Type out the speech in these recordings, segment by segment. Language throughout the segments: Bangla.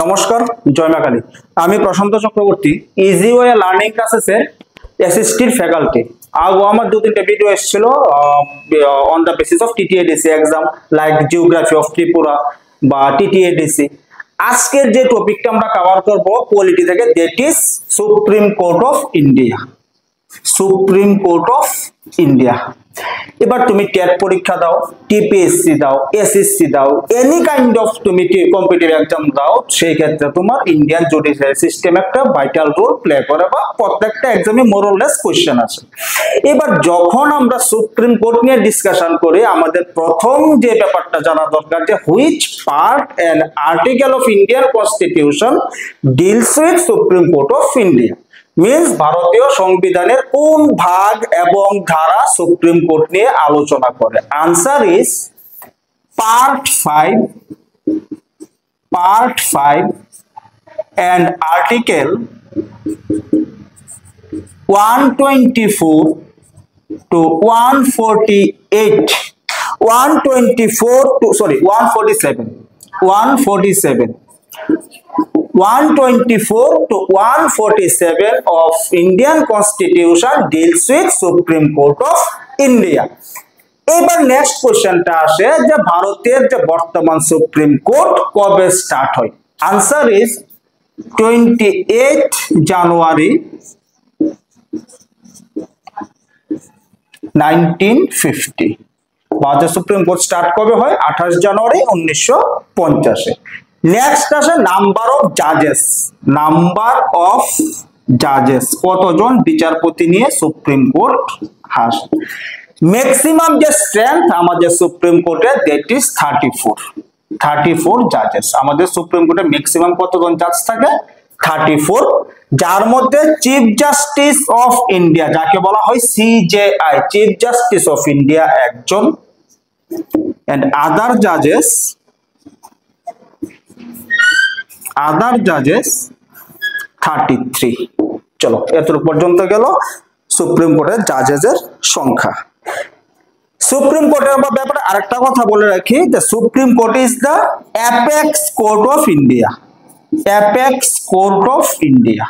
নমস্কার, জয় মা কালী। আমি Prashanta Chakraborty, easy way learning ক্লাসেসের অ্যাসিস্ট্যান্ট ফ্যাকাল্টি। আগেও আমার দু তিনটা ভিডিও এসেছিল on the basis of TTADC exam, like geography of Tripura বা টিটিএডিসি। আজকের যে টপিকটা আমরা কভার করব পলিটি থেকে, that is supreme court of India. Supreme court of India. এবার তুমি টেট পরীক্ষা দাও, টিপিএসসি দাও, এসএসসি দাও, এনি কাইন্ড অফ তুমি কম্পিটিটিভ এক্সাম দাও, সেই ক্ষেত্রে তোমার ইন্ডিয়ান জুডিশিয়ারি সিস্টেম একটা ভাইটাল রোল প্লে করে, বা প্রত্যেকটা এক্সামে মোরলেস কোশ্চেন আছে। এবার যখন আমরা সুপ্রিম কোর্ট নিয়ে ডিসকাশন করি, আমাদের প্রথম যে ব্যাপারটা জানা দরকার যে which part and article of Indian constitution deals with supreme court of India. Means ভারতীয় সংবিধানের কোন ভাগ এবং ধারা সুপ্রিম কোর্ট নিয়ে আলোচনা করে? Answer is part 5 and article 124 to 147 124 to 147 of Indian Constitution deals with Supreme Court of India. এবার নেক্সট কোশ্চেনটা আসে যে ভারতের যে বর্তমান সুপ্রিম কোর্ট কবে স্টার্ট হয়? আনসার ইজ 28 জানুয়ারি 1950। ভারতের সুপ্রিম কোর্ট স্টার্ট কবে হয়? 28 জানুয়ারি 1950। নেক্সট আসে নাম্বার অফ জাজেস। নাম্বার অফ জাজেস, কতজন বিচারপতি নিয়ে সুপ্রিম কোর্ট হাস? ম্যাক্সিমাম যে স্ট্রেংথ আমাদের সুপ্রিম কোর্টে, দ্যাট ইজ 34 জাজেস। আমাদের সুপ্রিম কোর্টে ম্যাক্সিমাম কতজন জাজ থাকে? 34, যার মধ্যে চিফ জাস্টিস অফ ইন্ডিয়া, যাকে বলা হয় CJI, chief justice of India একজন, এন্ড আদার জাজেস 33। চলো, এতটুকু পর্যন্ত গেল সুপ্রিম কোর্টের জাজেসের সংখ্যা। সুপ্রিম কোর্টের ব্যাপারে আরেকটা কথা বলে রাখি, যে supreme court is the apex court of India. Apex court of India.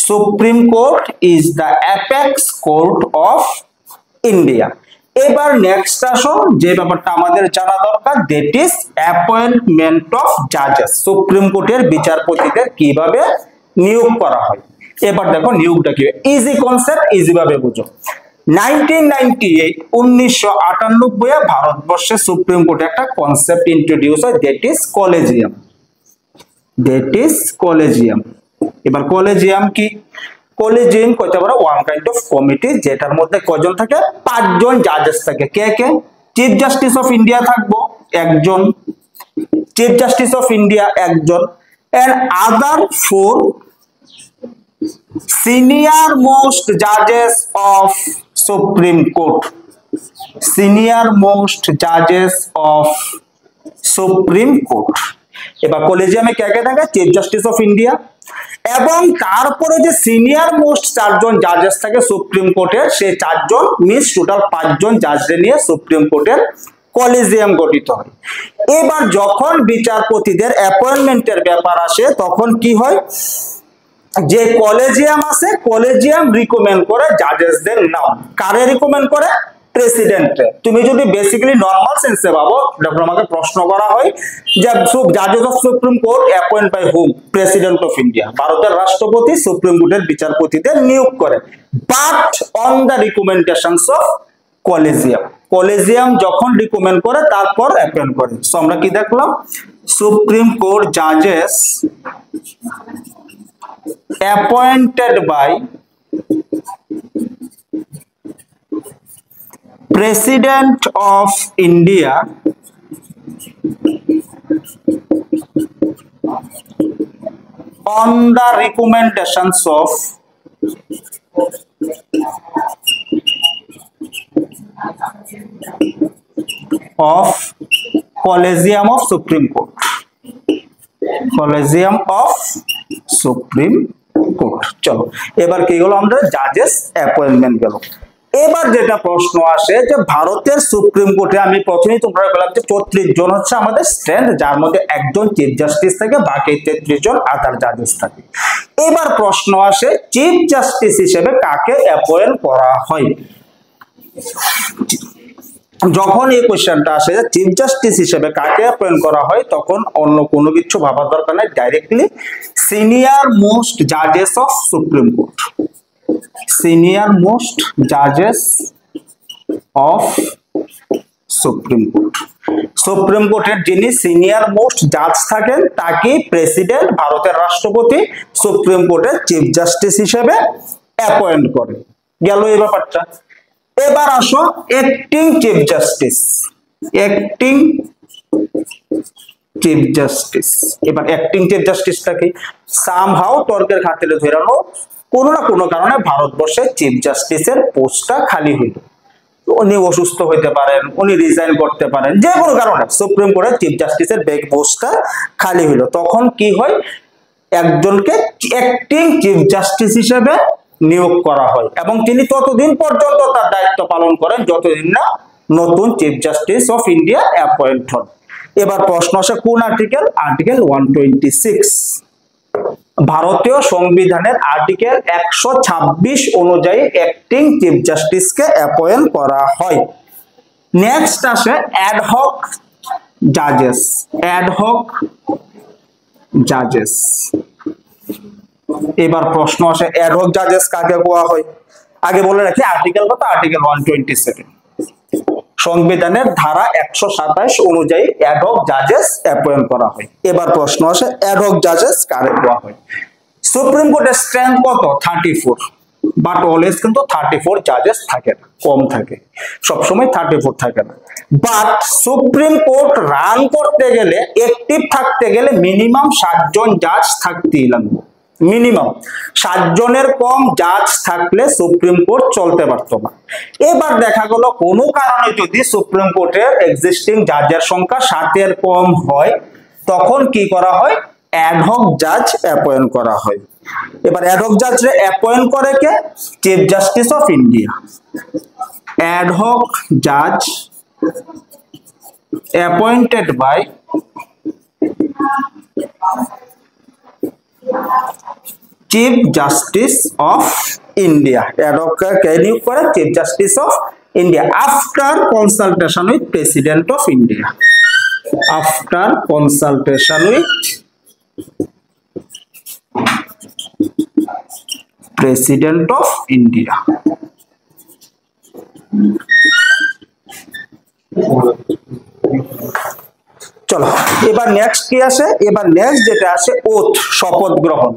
Supreme court is the apex court of India. এবার নেক্সট আসো যে ব্যাপারটা আমাদের জানা দরকার, দ্যাট ইজ অ্যাপয়েন্টমেন্ট অফ জাজেস। সুপ্রিম কোর্টের বিচারপতিদের কিভাবে নিয়োগ করা হয়? এবার দেখো নিয়োগটা কি, ইজি কনসেপ্ট, ইজি ভাবে বুঝো। 1998 ভারতবর্ষে সুপ্রিম কোর্টে একটা কনসেপ্ট ইন্ট্রোডিউস হয়, দ্যাট ইজ কলেজিয়াম। এবার কলেজিয়াম কি? কলেজিয়াম কইতে পারো ওয়ান কাইন্ড অফ কমিটি, যেটার মধ্যে কয়জন থাকে? 5 জন জাজেস থাকে। কে কে? চিফ জাস্টিস অফ ইন্ডিয়া থাকবো একজন, চিফ জাস্টিস অফ ইন্ডিয়া একজন, এন্ড আদার 4 সিনিয়র মোস্ট জাজেস of supreme court. Senior most জাজেস অফ সুপ্রিম কোর্ট। এবার কলেজিয়ামে কে কে থাকে? চিফ জাস্টিস অফ ইন্ডিয়া, এবং তারপরে যে সিনিয়র মোস্ট 4 জন জাজেস থাকে সুপ্রিম কোর্টের, সেই 4 জন মিস টোটাল 5 জন জাজদের নিয়ে সুপ্রিম কোর্টের কলেজিয়াম গঠিত হয়। এবার যখন বিচারপতিদের অ্যাপয়েন্টমেন্টের ব্যাপার আসে, তখন কি হয়? যে কলেজিয়াম আছে, কলেজিয়াম রিকমেন্ড করে জাজেসদের নাম। কারে রিকমেন্ড করে? প্রেসিডেন্টে। তুমি যদি বেসিক্যালি নরমাল সেন্সে ভাবো, যখন আমাকে প্রশ্ন করা হয় যে জাজেস of supreme court appoint by hmm? President of India. ভারতের রাষ্ট্রপতি সুপ্রিম কোর্টের বিচারপতিদের নিয়োগ করে, but on the recommendations of collegium. Collegium যখন রিকমেন্ড করে তারপর অ্যাপয়েন্ট করে। সো আমরা কি দেখলাম? সুপ্রিম কোর্ট জাজেস appointed by President of India on the recommendations of Collegium of Supreme Court। Collegium of supreme court. চলো, এবার কি হলো? আমরা জাজেস অ্যাপয়েন্টমেন্ট গেল। এবার যেটা প্রশ্ন আসে যে ভারতের সুপ্রিম কোর্টে আমি প্রথমেই তোমরা বললাম যে 34 জন হচ্ছে আমাদের স্ট্রেংথ, যার মধ্যে একজন চিফ জাস্টিস থাকে, বাকি 33 জন আদার জাজেস থাকে। এবার প্রশ্ন আসে চিফ জাস্টিস হিসেবে কাকে অ্যাপয়েন্ট করা হয়। যখন এই কোশ্চেনটা আসে যে চিফ জাস্টিস হিসেবে কাকে অ্যাপয়েন্ট করা হয়, তখন অন্য কোনো কিছু ভাবার দরকার নাই, ডাইরেক্টলি সিনিয়র মোস্ট জাজেস of supreme court, senior most জাজেস অফ সুপ্রিম কোর্ট। সুপ্রিম কোর্টের যিনি সিনিয়র মোস্ট জাজ থাকেন তাকে প্রেসিডেন্ট, ভারতের রাষ্ট্রপতি, সুপ্রিম কোর্টের চিফ জাস্টিস হিসেবে অ্যাপয়েন্ট করে। গেল এই ব্যাপারটা। এবার আসো acting chief justice, acting chief justice. এবার অ্যাক্টিং চিফ জাস্টিসটা কি? সামহাউ তর্কের খাতিরে ধরানো কোনো না কোনো কারণে ভারতবর্ষে চিফ জাস্টিসের পোস্টটা খালি হইল, উনি অসুস্থ হইতে পারেন, উনি রিজাইন করতে পারেন, যে কোনো কারণে সুপ্রিম কোর্টের চিফ জাস্টিসের পোস্টটা খালি হইল, তখন কি হয়? একজনকে অ্যাক্টিং চিফ জাস্টিস হিসেবে নিয়োগ করা হয় এবং তিনি ততদিন পর্যন্ত তার দায়িত্ব পালন করেন যতদিন না নতুন chief justice of India appoint হন। এবার প্রশ্ন আসে কোন আর্টিকেল? আর্টিকেল 126, ভারতীয় সংবিধানের আর্টিকেল 126 অনুযায়ী অ্যাক্টিং চিফ জাস্টিসকে অ্যাপয়েন্ট করা হয়। নেক্সট আসে অ্যাডহক জাজেস, অ্যাডহক জাজেস। এবার প্রশ্ন আসে অ্যাডহক জাজেস কাকে বলা হয়? আগে বলে রাখি আর্টিকেল কত? আর্টিকেল 127, সংবিধানের ধারা 127 অনুযায়ী অ্যাডহক জাজেস অ্যাপয়েন্ট করা হয়। এবার প্রশ্ন আসে অ্যাডহক জাজেস কারে বলা হয়? সুপ্রিম কোর্টের স্ট্রেংথ কত? 34, বাট অলওয়েজ কিন্তু 34 জাজেস থাকে না, কম থাকে, সবসময় 34 থাকে না। বাট সুপ্রিম কোর্ট রান করতে গেলে, অ্যাক্টিভ থাকতে গেলে মিনিমাম 7 জন জাজ থাকতেই লাগবে, মিনিমাম 7 জনের কম জাজ থাকলে সুপ্রিম কোর্ট চলতে পারতো না। এবার দেখা গেল কোনো কারণে যদি সুপ্রিম কোর্টের এক্সিস্টিং জাজের সংখ্যা 7 এর কম হয়, তখন কি করা হয়? অ্যাডহক জাজ অ্যাপয়েন্ট করা হয়। এবার অ্যাডহক জাজ রে অ্যাপয়েন্ট করে কে? Chief justice of India. Ad hoc জাজ appointed by chief justice of India. Ad hoc কে নিয়োগ করে? Chief justice of India after consultation with president of India, after consultation with president of India. চলো এবার নেক্সট কি আসে? এবার নেক্সট যেটা আসে ওথ, শপথ গ্রহণ।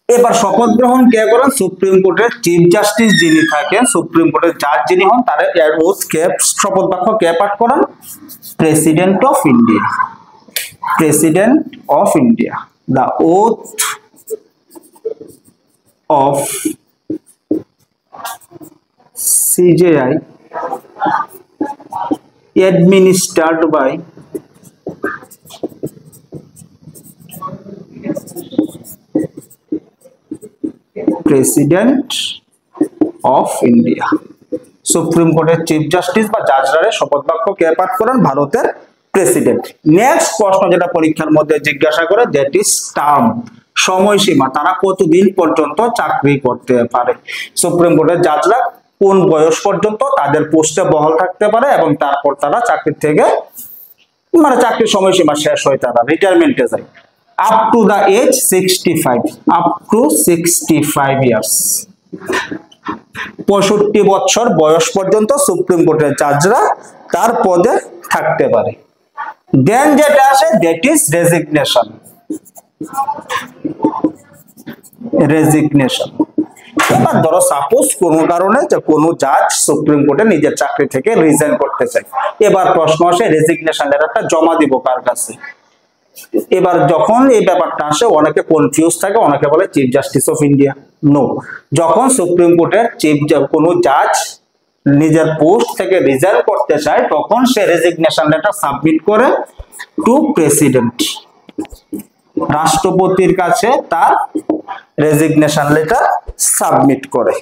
এবার শপথ গ্রহণ কে করেন? সুপ্রিম কোর্টের চিফ জাস্টিস যিনি থাকেন, সুপ্রিম কোর্টের জাজ যিনি হন, তার ওথ কে, শপথ বাক্য কে পাঠ করেন? President of India, president of India. The oath of CJI administered by President of India। Supreme কোর্টের চিফ জাস্টিস বা জাজরা শপথ বাক্য কে পাঠ করেন? ভারতের প্রেসিডেন্ট। নেক্সট প্রশ্ন যেটা পরীক্ষার মধ্যে জিজ্ঞাসা করে, দ্যাট ইজ টার্ম, সময়সীমা, তারা কতদিন পর্যন্ত চাকরি করতে পারে। সুপ্রিম কোর্টের জাজরা কোন বয়স পর্যন্ত তাদের পোস্টে বহাল থাকতে পারে এবং তারপর তারা চাকরি থেকে, মানে চাকরির সময়সীমা শেষ হয়, তারা রিটায়ারমেন্টে যায়। Up to the age 65, up to 65 years, 65 বছর বয়স পর্যন্ত সুপ্রিম কোর্টের জাজরা তার পদে থাকতে পারে। দেন যেটা আসে দ্যাট ইজ রেজিগনেশন, রেজিগনেশন। এবার ধরো সাপোজ কোন কারণে যে কোনো জাজ সুপ্রিম কোর্টে নিজের চাকরি থেকে রিজাইন করতে চায়, এবার প্রশ্ন আসে রেজিগনেশন লেটারটা জমা দিব কার কাছে? এবার যখন এই ব্যাপারটা আসে অনেকে কনফিউজ থাকে, অনেকে বলে chief justice of India. No, যখন সুপ্রিম কোর্টের কোনো জাজ নিজের পোস্ট থেকে রিজাইন করতে চায়, তখন সে রেজিগনেশন লেটার সাবমিট করে টু প্রেসিডেন্ট, রাষ্ট্রপতির কাছে তার রেজিগনেশন লেটার সাবমিট করে।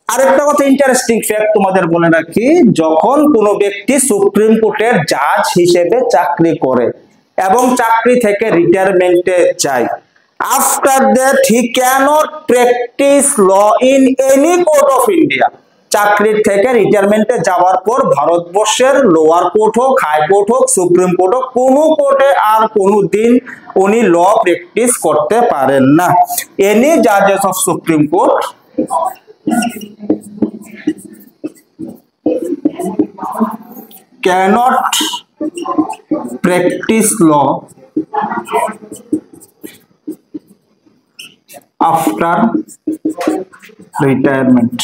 আরেকটা কথা ইন্টারেস্টিং ফ্যাক্ট তোমাদের বলে রাখি, যখন কোনো ব্যক্তি সুপ্রিম কোর্টের জাজ হিসেবে চাকরি করে এবং চাকরি থেকে রিটায়ারমেন্টে যায়, after that he cannot practise law in any court of India. চাকরির থেকে রিটায়ারমেন্টে যাওয়ার পর ভারতবর্ষের লোয়ার কোর্ট হোক, হাই কোর্ট হোক, সুপ্রিম কোর্ট হোক, কোনো কোর্টে আর কোনো দিন উনি ল প্র্যাকটিস করতে পারেন না। এনি জাজেস of supreme court cannot practice law after retirement.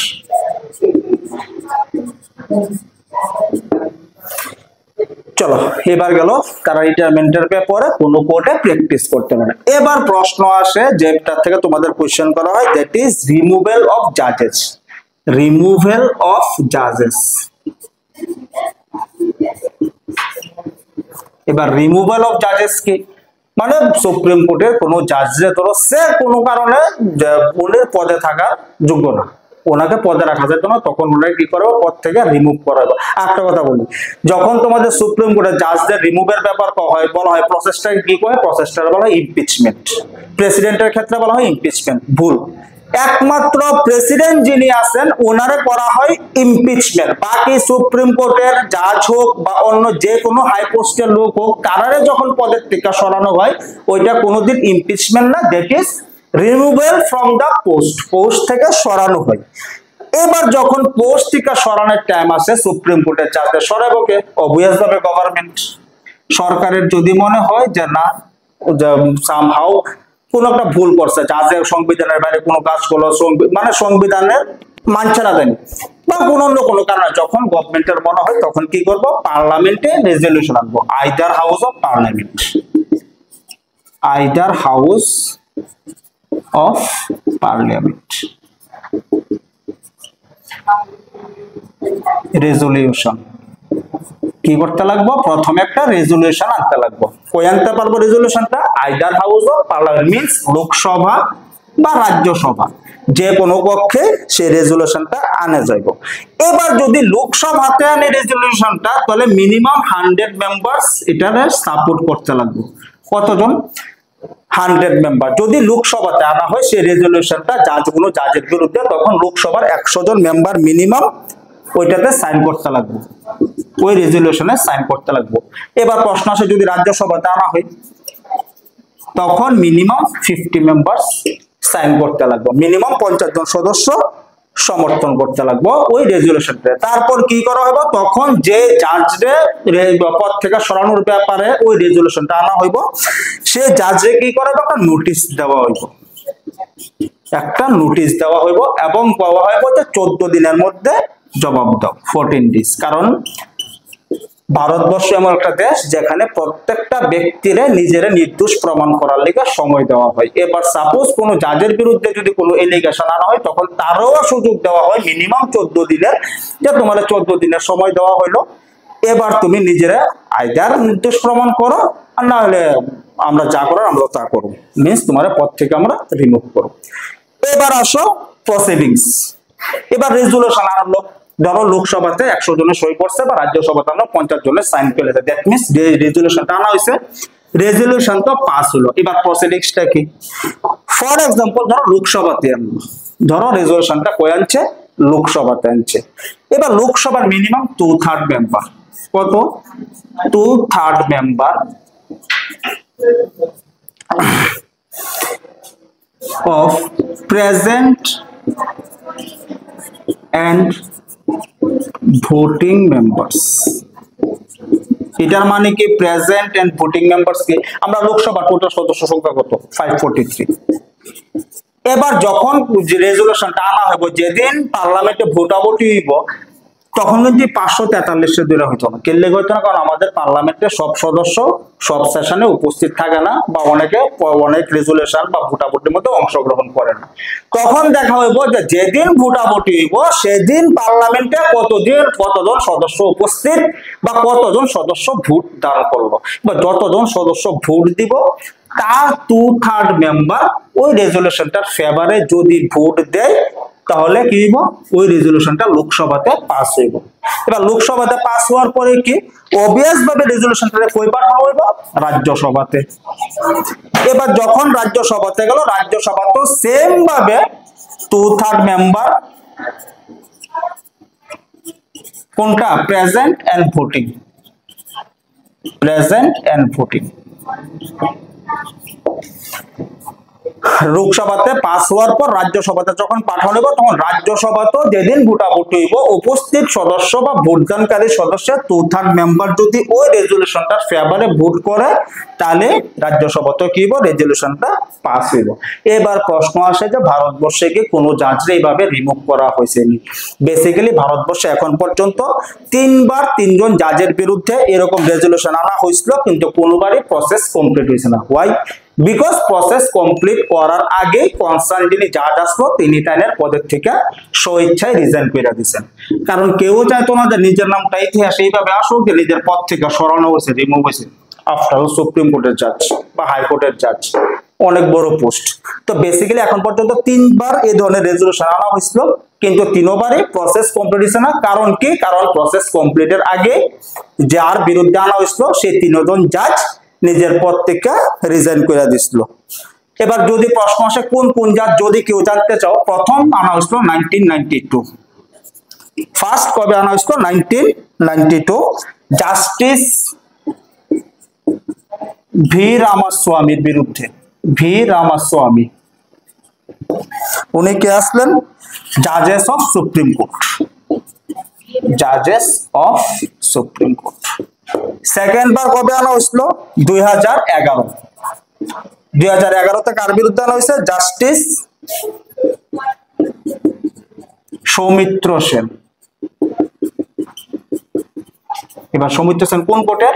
চলো এবার গেল তারা রিটায়ারমেন্টের ব্যাপারে কোনো কোর্টে প্র্যাকটিস করতে পারে। এবার প্রশ্ন আসে যেটা থেকে তোমাদের কোশ্চেন করা হয়, দ্যাট ইজ রিমুভাল অফ জাজেস। রিমুভাল অফ জাজেস। এবার রিমুভাল অফ জাজেস কি, মানে সুপ্রিম কোর্টের কোনো জাজে ধরো সে কোনো কারণে উনির পদে থাকার যোগ্য না, ওনাকে পদে রাখা যেত না, তখন ওনাকে কি করবো, পদ থেকে রিমুভ করা হবে। একটা কথা বলি, যখন তোমাদের সুপ্রিম কোর্টের জাজদের রিমুভের ব্যাপার বলা হয় প্রসেসটাকে কি করে, প্রসেসটা বলা হয় ইমপিচমেন্ট। প্রেসিডেন্টের ক্ষেত্রে বলা হয় ইমপিচমেন্ট, ভুল। একমাত্র প্রেসিডেন্ট যিনি আছেন ওনারে করা হয় ইমপিচমেন্ট। বাকি সুপ্রিম কোর্টের জাজ হোক বা অন্য যে কোনো হাই পোস্টের লোক হোক, তারারে যখন পদের থেকে সরানো হয় ওইটা কোনোদিন ইমপিচমেন্ট না, that is removal from the post. Post থেকে সরানো হয়। এবার যখন পোস্ট থেকে সরানোর টাইম আসে সুপ্রিম কোর্টের জাজে সরাবো কে, অবভিয়াস ভাবে গভর্নমেন্ট। সরকারের যদি মনে হয় যে না সামহাউ কোন একটা ভুল করছে, জাজের সংবিধানের বাইরে কোনো কাজ করলো, মানে সংবিধানের মানছে না দেন বা কোন অন্য কোনো কারণে, যখন গভর্নমেন্টের মনে হয় তখন কি করবো, পার্লামেন্টে রেজলিউশন আনবো, either house of parliament, either house of parliament resolution কি করতে লাগবো, প্রথমে একটা রেজলিউশন আনতে লাগবো। কই আনতে পারবো রেজলিউশনটা, either house of parliament means Lok Sabha বা রাজ্যসভা, যে কোনো পক্ষে সেই রেজলিউশনটা আনে যাইব। এবার যদি লোকসভাতে আনে রেজলিউশনটা, তাহলে মিনিমাম 100 মেম্বার্স এটারে সাপোর্ট করতে লাগবে। কতজন, 100 মেম্বার। যদি লোকসভাতে আনা হয় সেই রেজলিউশনটা জাজগুলো জাজের বিরুদ্ধে, তখন লোকসভার 100 জন মেম্বার মিনিমাম ওইটাতে সাইন করতে লাগবে, ওই রেজলিউশনে সাইন করতে লাগবে। এবার প্রশ্ন আসে যদি রাজ্যসভাতে আনা হয়, তখন মিনিমাম 50 মেম্বার্স সাইন করতে লাগবে, মিনিমাম 50 জন সদস্য সমর্থন করতে লাগবে ওই রেজলিউশনটা। তারপর কি করা হবে, তখন যে জাজরে পদ থেকে সরানোর ব্যাপারে ওই রেজলিউশনটা আনা হইব, সে জাজে কি করা হবে, একটা নোটিশ দেওয়া হইব, একটা নোটিশ দেওয়া হইব এবং বলা হইব যে 14 দিনের মধ্যে জবাব দাও, 14 days। কারণ ভারতবর্ষ এমন একটা দেশ যেখানে প্রত্যেকটা ব্যক্তিরে নিজের নির্দোষ প্রমাণ করার লেগে সময় দেওয়া হয়। এবার সাপোজ কোন জাজের বিরুদ্ধে যদি কোনো এলিগেশন আনা হয়, তখন তারও সুযোগ দেওয়া হয় মিনিমাম 14 দিনের, যে তোমার 14 দিনের সময় দেওয়া হইলো, এবার তুমি নিজেরা আইদার নির্দোষ প্রমাণ করো, আর না হলে আমরা যা করার আমরা তা করবো, মিন্স তোমার পদ থেকে আমরা রিমুভ করবো। এবার আসো প্রসিডিংস। এবার রেজলিউশন আনলো, ধরো লোকসভাতে 100 জনের সই করছে বা রাজ্যসভাতে 50 জনের সাইন পেলেছে, দ্যাট মিন্স যে রেজলিউশনটা আনা হয়েছে, রেজলিউশন তো পাস হলো। এবার প্রসিডিংসটা কি, ফর এক্সাম্পল ধরো লোকসভাতে আনলো, ধরো রেজলিউশনটা কই আনছে, লোকসভাতে আনছে। এবার লোকসভার মিনিমাম 2/3 মেম্বার, কত, 2/3 member of present and voting members। এটার মানে কি, প্রেজেন্ট এন্ড ভোটিং মেম্বার্স কি, আমরা লোকসভা টোটাল সদস্য সংখ্যা কত, 543। এবার যখন রেজলিউশনটা আনা হবে, যেদিন পার্লামেন্টে ভোটাভুটি হইব, তখন কিন্তু 543 দূরে হইতো না। কেন লেগে হইতো না, কারণ আমাদের পার্লামেন্টের সব সদস্য সব সেশনে উপস্থিত থাকে না, বা অনেকে অনেক রেজলিউশন বা ভোটাভুটির মধ্যে অংশগ্রহণ করে না। তখন দেখা হইব যে যেদিন ভোটাভুটি হইব সেদিন পার্লামেন্টে কতজন সদস্য উপস্থিত বা কতজন সদস্য ভোট দান করলো, বা যতজন সদস্য ভোট দিব তার 2/3 মেম্বার ওই রেজলিউশনটার ফেভারে যদি ভোট দেয়, তাহলে কি হইব ওই রেজুলেশনটা লোকসভাতে পাস হইব। এবার লোকসভাতে পাস হওয়ার পরে কি অবভিয়াস ভাবে রেজুলেশনটা কই পাঠানো হইব রাজ্যসভাতে। এবার যখন রাজ্যসভাতে গেল রাজ্যসভা তো সেম ভাবে 2/3 মেম্বার কোনটা প্রেজেন্ট এন্ড ভোটিং লোকসভাতে পাস হওয়ার পর রাজ্যসভাতে যখন পাঠানো হবে তখন রাজ্যসভা তো যেদিন ভোটাভুটি হইব উপস্থিত সদস্য বা ভোটদানকারী সদস্যের 2/3 মেম্বার যদি ওই রেজুলেশনটার ফেভারে ভোট করে তাহলে রাজ্যসভা তো কি হইব রেজুলেশনটা পাস হইব। এবার প্রশ্ন আসে যে ভারতবর্ষে কি কোনো জাজরে এইভাবে রিমুভ করা হয়েছে নি? বেসিক্যালি ভারতবর্ষে এখন পর্যন্ত 3বার 3জন জাজের বিরুদ্ধে এরকম রেজুলেশন আনা হয়েছিল কিন্তু কোনোবারই প্রসেস কমপ্লিট হয়েছে না। ওয়াই? বিকজ প্রসেস কমপ্লিট করার আগে কনসার্ন যিনি জাজ আসলো তিনি তাদের পদের থেকে স্বইচ্ছায় রিজাইন করে দিয়েছেন। কারণ কেউ চাইতো না যে নিজের নামটা ইতিহাসে এইভাবে আসুক যে নিজের পদ থেকে সরানো হয়েছে, রিমুভ হয়েছে। আফটার অল সুপ্রিম কোর্টের জাজ বা হাইকোর্টের জাজ, অনেক বড় পোস্ট। তো বেসিক্যালি এখন পর্যন্ত 3বার এই ধরনের রেজুলেশন আনা হয়েছিল কিন্তু 3বারই প্রসেস কমপ্লিট হয়েছে না। কারণ কি? কারণ প্রসেস কমপ্লিটের আগে যার বিরুদ্ধে আনা হয়েছিল সেই 3জন জাজ নিজের পদ থেকে রিজাইন করে দিছিল। এবার যদি প্রশ্ন আসে কোন কোন জাজ, যদি কেউ জানতে চাও, প্রথম আনা হয়েছিল 1992। ফার্স্ট কবে আনা হয়েছিল? 1992 জাস্টিস ভি রামাস্বামীর বিরুদ্ধে। ভি রামাস্বামী উনি কে আসলেন? জাজেস অফ সুপ্রিম কোর্ট। জাজেস অফ সুপ্রিম কোর্ট। সেকেন্ড বার কবে আনা হয়েছিল? 2011। 2011তে কার বিরুদ্ধে আনা হয়েছে? জাস্টিস সৌমিত্র সেন। এবার সৌমিত্র সেন কোন কোর্টের?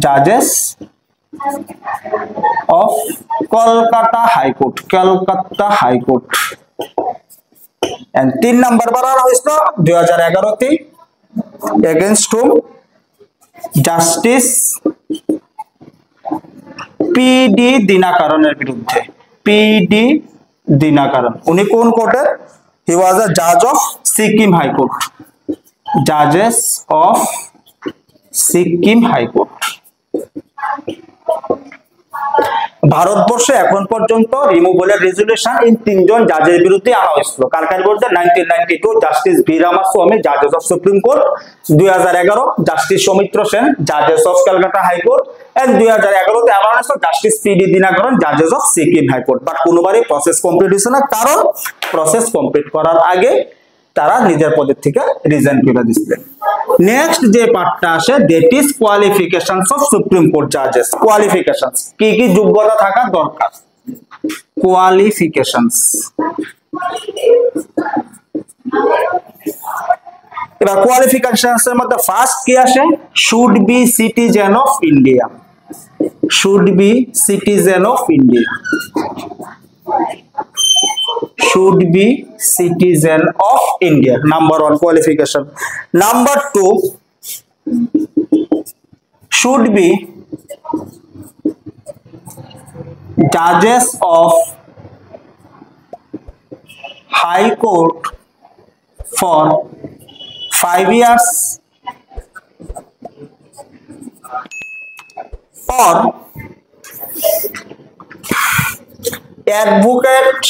জাজেস of Kolkata high court. Kolkata high court. And 3 number বার আনা হয়েছিল 2011তে এগেইনস্ট হুম? জাস্টিস পিডি দিনাকরণের বিরুদ্ধে। পিডি দিনাকরণ উনি কোন কোর্টের? হি ওয়াজ আ জাজ অফ সিকিম হাইকোর্ট। জাজেস অফ সিকিম হাইকোর্ট। ভারতবর্ষে এখন পর্যন্ত রিমুভালের রেজুলেশন এই 3জন জাজের বিরুদ্ধে আনা হয়েছিল। কার কার বিরুদ্ধে? 1992 জাস্টিস ভি রামাস্বামী জাজেস of supreme court, 2011 justice Soumitra Sen জাজেস অফ কলকাতা হাইকোর্ট, এন্ড 2011তে আবার আসলো জাস্টিস পিডি দিনাকরণ জাজেস অফ সিকিম হাইকোর্ট। বাট কোনোবারই প্রসেস কমপ্লিট হয়েছে না, কারণ প্রসেস কমপ্লিট করার আগে তারা নিজের পদের থেকে রিজাইন করে দিচ্ছিলেন। নেক্সট যে পার্টটা আসে that is qualifications of supreme court জাজেস। কোয়ালিফিকেশনস কি কি যোগ্যতা থাকা দরকার? কোয়ালিফিকেশনস। এবার কোয়ালিফিকেশনস এর মধ্যে ফার্স্ট কি আসে? Should be citizen of India. Should be citizen of India. should be citizen of India. Number 1 qualification. Number 2 should be judges of High Court for 5 years or advocate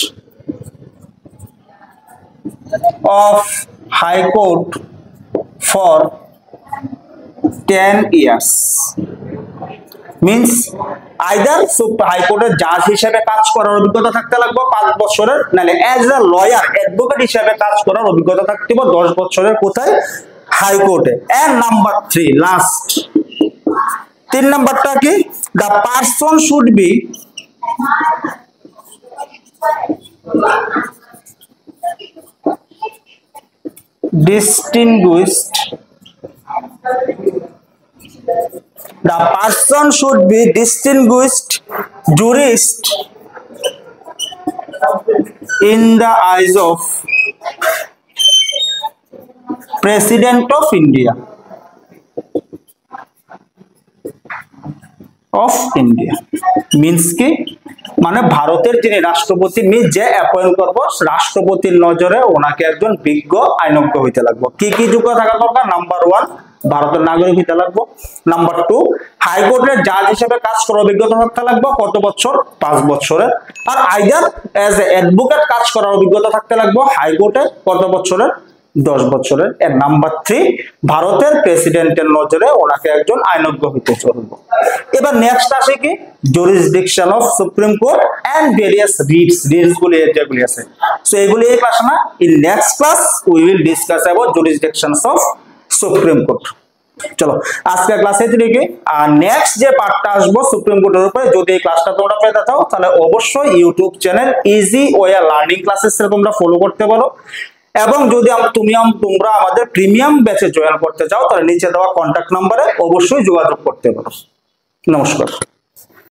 of High Court for 10 years. Means either High Court এর জাজ হিসেবে কাজ করার অভিজ্ঞতা থাকতে লাগবে 5 বছরের, নালে অ্যাজ আ লয়ার অ্যাডভোকেট হিসেবে কাজ করার অভিজ্ঞতা থাকতে হবে 10 বছরের। কোথায়? হাই কোর্টে। এন্ড নাম্বার 3 লাস্ট 3 নাম্বারটা কি? the person should be distinguished. The person should be distinguished jurist in the eyes of President of India. Of India means ki মানে ভারতের যিনি রাষ্ট্রপতি যে অ্যাপয়েন্ট করবো, রাষ্ট্রপতির নজরে ওনাকে একজন বিজ্ঞ আইনজ্ঞ হইতে লাগবে। কি কি যোগ্য থাকা দরকার? নাম্বার 1 ভারতের নাগরিক হইতে লাগবে। নাম্বার 2 হাইকোর্টের জাজ হিসেবে কাজ করার অভিজ্ঞতা থাকতে লাগবে। কত বছর? 5 বছরের। Are either as a advocate কাজ করার অভিজ্ঞতা থাকতে লাগবে হাইকোর্টে। কত বছরের? 10 বছরের। এর নাম্বার 3 ভারতের প্রেসিডেন্টের নজরে ওনাকে একজন আইনজ্ঞ হইতে চলবে। এবার নেক্সট আসে কি? Jurisdiction of supreme court and various writs গুলি যেগুলি আছে। সো এগুলি এই ক্লাস না, in next class we will discuss about jurisdictions of supreme court. চলো আজকে ক্লাসে এতটুকুই। আর নেক্সট যে পার্টটা আসবো সুপ্রিম কোর্টের উপরে, যদি এই ক্লাসটা তোমরা পেতে চাও তাহলে অবশ্যই YouTube channel easy way learning classes তোমরা ফলো করতে পারো। এবং যদি তোমরা আমাদের প্রিমিয়াম ব্যাচে জয়েন করতে চাও তাহলে নিচে দেওয়া কন্ট্যাক্ট নম্বরে অবশ্যই যোগাযোগ করতে পারো। নমস্কার।